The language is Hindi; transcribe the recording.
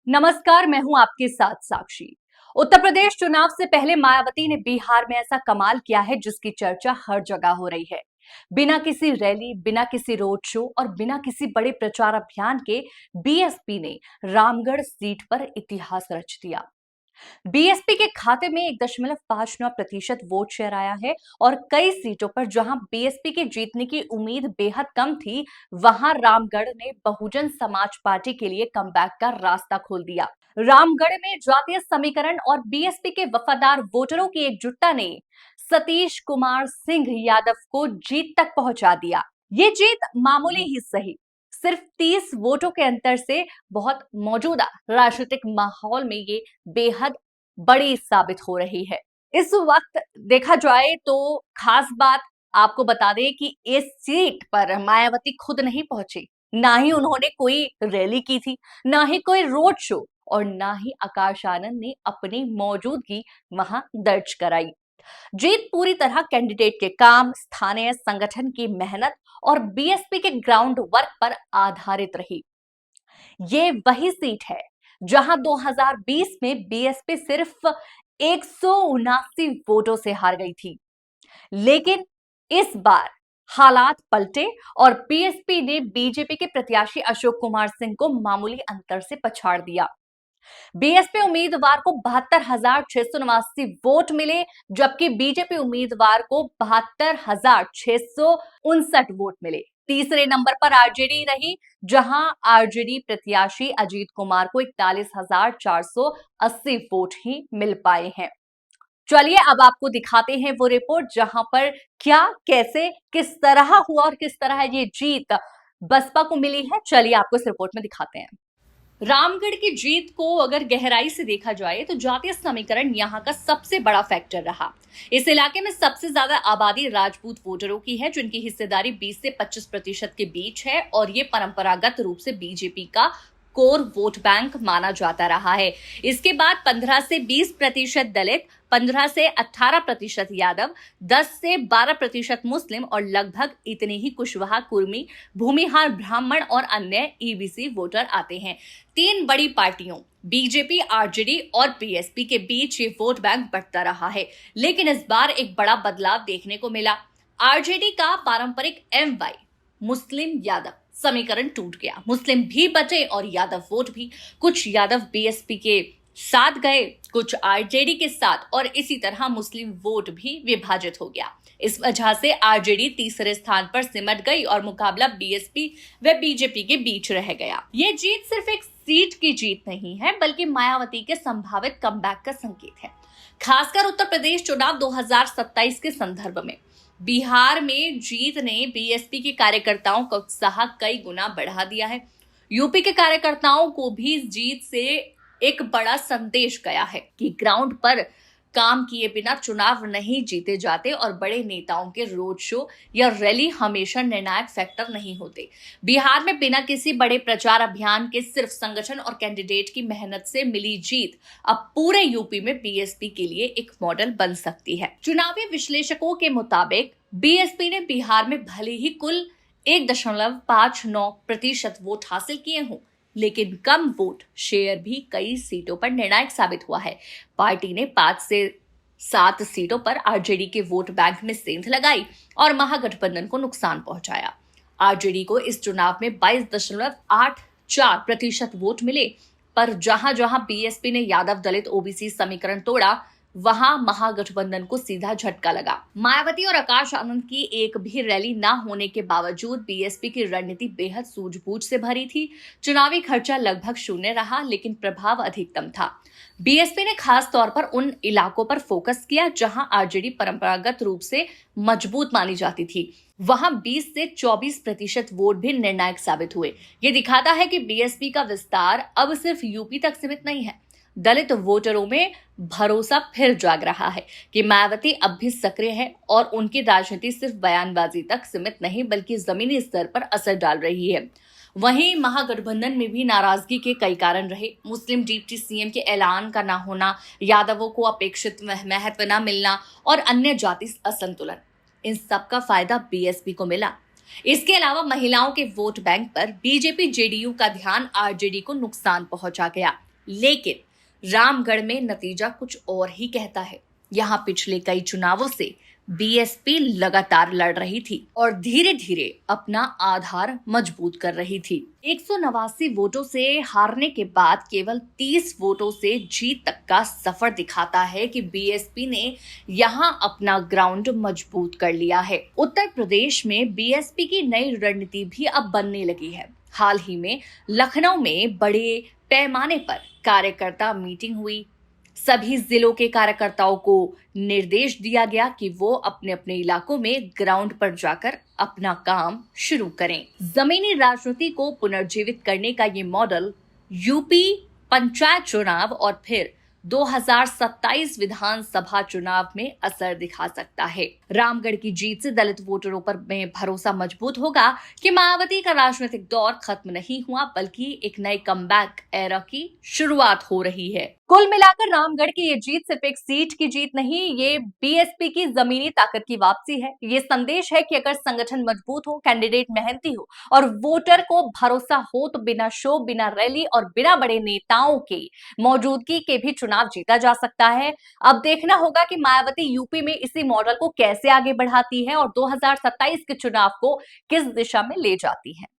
नमस्कार, मैं हूं आपके साथ साक्षी। उत्तर प्रदेश चुनाव से पहले मायावती ने बिहार में ऐसा कमाल किया है जिसकी चर्चा हर जगह हो रही है। बिना किसी रैली, बिना किसी रोड शो और बिना किसी बड़े प्रचार अभियान के बीएसपी ने रामगढ़ सीट पर इतिहास रच दिया। बीएसपी के खाते में 1.59% वोट शेयर आया है और कई सीटों पर जहां बीएसपी के जीतने की उम्मीद बेहद कम थी, वहां रामगढ़ ने बहुजन समाज पार्टी के लिए कमबैक का रास्ता खोल दिया। रामगढ़ में जातीय समीकरण और बीएसपी के वफादार वोटरों की एकजुटता ने सतीश कुमार सिंह यादव को जीत तक पहुंचा दिया। ये जीत मामूली ही सही, सिर्फ 30 वोटों के अंतर से बहुत मौजूदा राजनीतिक माहौल में ये बेहद बड़ी साबित हो रही है। इस वक्त देखा जाए तो खास बात आपको बता दें कि इस सीट पर मायावती खुद नहीं पहुंची, ना ही उन्होंने कोई रैली की थी, ना ही कोई रोड शो और ना ही आकाश आनंद ने अपनी मौजूदगी वहां दर्ज कराई। जीत पूरी तरह कैंडिडेट के काम, स्थानीय संगठन की मेहनत और बीएसपी के ग्राउंड वर्क पर आधारित रही। ये वही सीट है जहां 2020 में बीएसपी सिर्फ 179 वोटों से हार गई थी, लेकिन इस बार हालात पलटे और बीएसपी ने बीजेपी के प्रत्याशी अशोक कुमार सिंह को मामूली अंतर से पछाड़ दिया। बीएसपी उम्मीदवार को 72,689 वोट मिले, जबकि बीजेपी उम्मीदवार को 72,659 वोट मिले। तीसरे नंबर पर आरजेडी रही, जहां आरजेडी प्रत्याशी अजीत कुमार को 41,480 वोट ही मिल पाए हैं। चलिए अब आपको दिखाते हैं वो रिपोर्ट जहां पर क्या, कैसे, किस तरह हुआ और किस तरह ये जीत बसपा को मिली है। चलिए आपको इस रिपोर्ट में दिखाते हैं। रामगढ़ की जीत को अगर गहराई से देखा जाए तो जातीय समीकरण यहाँ का सबसे बड़ा फैक्टर रहा। इस इलाके में सबसे ज्यादा आबादी राजपूत वोटरों की है, जिनकी हिस्सेदारी 20 से 25% के बीच है और ये परंपरागत रूप से बीजेपी का कोर वोट बैंक माना जाता रहा है। इसके बाद 15 से 20% दलित, 15 से 18% यादव, 10 से 12% मुस्लिम और लगभग इतने ही कुशवाहा, कुर्मी, भूमिहार ब्राह्मण और अन्य ईबीसी वोटर आते हैं। तीन बड़ी पार्टियों बीजेपी, आरजेडी और बीएसपी के बीच ये वोट बैंक बढ़ता रहा है, लेकिन इस बार एक बड़ा बदलाव देखने को मिला। आरजेडी का पारंपरिक एमवाई मुस्लिम यादव समीकरण टूट गया। मुस्लिम भी बचे और यादव वोट भी। कुछ यादव बीएसपी के साथ गए, कुछ आरजेडी के साथ, और इसी तरह मुस्लिम वोट भी विभाजित हो गया। इस वजह से आरजेडी तीसरे स्थान पर सिमट गई और मुकाबला बीएसपी व बीजेपी के बीच रह गया। ये जीत सिर्फ एक सीट की जीत नहीं है, बल्कि मायावती के संभावित कमबैक का संकेत है, खासकर उत्तर प्रदेश चुनाव 2027 के संदर्भ में। बिहार में जीत ने बीएसपी के कार्यकर्ताओं का उत्साह कई गुना बढ़ा दिया है। यूपी के कार्यकर्ताओं को भी इस जीत से एक बड़ा संदेश गया है कि ग्राउंड पर काम किए बिना चुनाव नहीं जीते जाते और बड़े नेताओं के रोड शो या रैली हमेशा निर्णायक फैक्टर नहीं होते। बिहार में बिना किसी बड़े प्रचार अभियान के सिर्फ संगठन और कैंडिडेट की मेहनत से मिली जीत अब पूरे यूपी में बीएसपी के लिए एक मॉडल बन सकती है। चुनावी विश्लेषकों के मुताबिक बीएसपी ने बिहार में भले ही कुल 1.59% वोट हासिल किए हों, लेकिन कम वोट शेयर भी कई सीटों पर निर्णायक साबित हुआ है। पार्टी ने 5 से 7 सीटों पर आरजेडी के वोट बैंक में सेंध लगाई और महागठबंधन को नुकसान पहुंचाया। आरजेडी को इस चुनाव में 22.84% वोट मिले, पर जहां जहां बीएसपी ने यादव दलित ओबीसी समीकरण तोड़ा, वहां महागठबंधन को सीधा झटका लगा। मायावती और आकाश आनंद की एक भी रैली न होने के बावजूद बीएसपी की रणनीति बेहद सूझबूझ से भरी थी। चुनावी खर्चा लगभग शून्य रहा, लेकिन प्रभाव अधिकतम था। बीएसपी ने खास तौर पर उन इलाकों पर फोकस किया जहां आरजेडी परंपरागत रूप से मजबूत मानी जाती थी। वहां 20 से 24% वोट भी निर्णायक साबित हुए। ये दिखाता है कि बीएसपी का विस्तार अब सिर्फ यूपी तक सीमित नहीं है। दलित वोटरों में भरोसा फिर जाग रहा है कि मायावती अब भी सक्रिय है और उनकी राजनीति सिर्फ बयानबाजी तक सीमित नहीं, बल्कि जमीनी स्तर पर असर डाल रही है। वहीं महागठबंधन में भी नाराजगी के कई कारण रहे। मुस्लिम डिप्टी सीएम के ऐलान का न होना, यादवों को अपेक्षित महत्व न मिलना और अन्य जाति असंतुलन, इन सब का फायदा बीएसपी को मिला। इसके अलावा महिलाओं के वोट बैंक पर बीजेपी जेडीयू का ध्यान आरजेडी को नुकसान पहुंचा गया। लेकिन रामगढ़ में नतीजा कुछ और ही कहता है। यहाँ पिछले कई चुनावों से बीएसपी लगातार लड़ रही थी और धीरे धीरे अपना आधार मजबूत कर रही थी। 189 वोटों से हारने के बाद केवल 30 वोटों से जीत तक का सफर दिखाता है कि बीएसपी ने यहां अपना ग्राउंड मजबूत कर लिया है। उत्तर प्रदेश में बीएसपी की नई रणनीति भी अब बनने लगी है। हाल ही में लखनऊ में बड़े पैमाने पर कार्यकर्ता मीटिंग हुई। सभी जिलों के कार्यकर्ताओं को निर्देश दिया गया कि वो अपने अपने इलाकों में ग्राउंड पर जाकर अपना काम शुरू करें। जमीनी राजनीति को पुनर्जीवित करने का ये मॉडल यूपी पंचायत चुनाव और फिर 2027 विधानसभा चुनाव में असर दिखा सकता है। रामगढ़ की जीत से दलित वोटरों पर में भरोसा मजबूत होगा कि मायावती का राजनीतिक दौर खत्म नहीं हुआ, बल्कि एक नए कमबैक एरा की शुरुआत हो रही है। कुल मिलाकर रामगढ़ की ये जीत सिर्फ एक सीट की जीत नहीं, ये बीएसपी की जमीनी ताकत की वापसी है। ये संदेश है कि अगर संगठन मजबूत हो, कैंडिडेट मेहनती हो और वोटर को भरोसा हो तो बिना शो, बिना रैली और बिना बड़े नेताओं की मौजूदगी के भी चुनाव जीता जा सकता है। अब देखना होगा कि मायावती यूपी में इसी मॉडल को कैसे आगे बढ़ाती है और 2027 के चुनाव को किस दिशा में ले जाती है।